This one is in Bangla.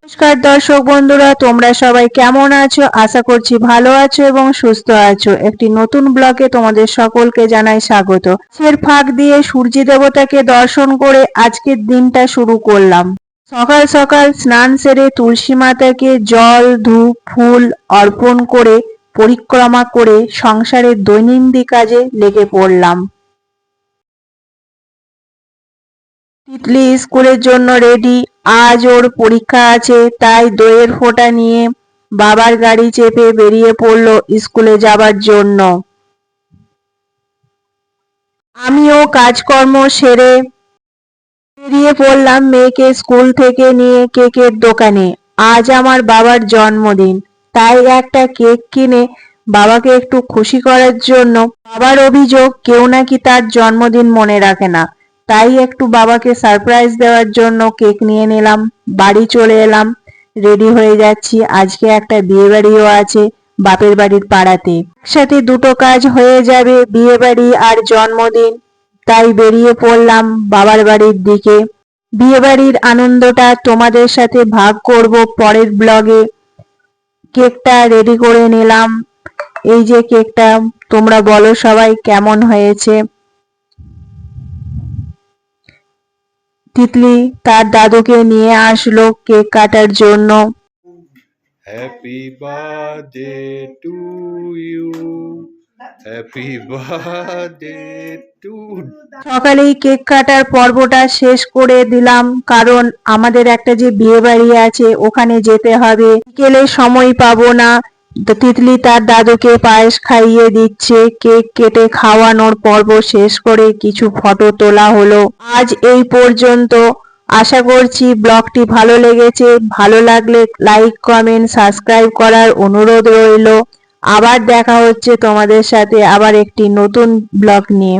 নমস্কার দর্শক বন্ধুরা, তোমরা সবাই কেমন আছো? আশা করছি ভালো আছো এবং সুস্থ আছো। একটি নতুন ব্লগে তোমাদের সকলকে জানাই স্বাগত। সে ফাঁক দিয়ে সূর্য দেবতাকে দর্শন করে আজকের দিনটা শুরু করলাম। সকাল সকাল স্নান সেরে তুলসী মাতাকে জল ধূপ ফুল অর্পণ করে পরিক্রমা করে সংসারের দৈনন্দিন কাজে লেগে পড়লাম। তিতলি স্কুলের জন্য রেডি। আজ ওর পরীক্ষা আছে, তাই দইয়ের ফোঁটা নিয়ে বাবার গাড়ি চেপে বেরিয়ে পড়লো স্কুলে যাবার জন্য। আমিও কাজকর্ম সেরে বেরিয়ে পড়লাম মেয়েকে স্কুল থেকে নিয়ে কেকের দোকানে। আজ আমার বাবার জন্মদিন, তাই একটা কেক কিনে বাবাকে একটু খুশি করার জন্য। বাবার অভিযোগ কেউ নাকি তার জন্মদিন মনে রাখে না, তাই একটু বাবাকে সারপ্রাইজ দেওয়ার জন্য কেক নিয়ে নিলাম। বাড়ি চলে এলাম, রেডি হয়ে যাচ্ছি। আজকে একটা বিয়ে বাড়িও আছে বাপের বাড়ির পাড়াতে, একসাথে দুটো কাজ হয়ে যাবে, বিয়ে বাড়ি আর জন্মদিন। তাই বেরিয়ে পড়লাম বাবার বাড়ির দিকে। বিয়ে বাড়ির আনন্দটা তোমাদের সাথে ভাগ করব পরের ব্লগে। কেকটা রেডি করে নিলাম। এই যে কেকটা, তোমরা বলো সবাই কেমন হয়েছে। তিতলি তার দাদুকে নিয়ে আসলো কেক কাটার জন্য। Happy birthday to you, happy birthday to. সকালেই কেক কাটার পর্বটা শেষ করে দিলাম, কারণ আমাদের একটা যে বিয়ে বাড়ি আছে ওখানে যেতে হবে, বিকেলে সময় পাবো না। তো তিতলি তার দাদুকে পায়েস খাইয়ে দিচ্ছে। কেক কেটে খাওয়ানোর পর্ব শেষ করে কিছু ফটো তোলা হলো। আজ এই পর্যন্ত। আশা করছি ব্লগটি ভালো লেগেছে। ভালো লাগলে লাইক কমেন্ট সাবস্ক্রাইব করার অনুরোধ রইল। আবার দেখা হচ্ছে তোমাদের সাথে আবার একটি নতুন ব্লগ নিয়ে।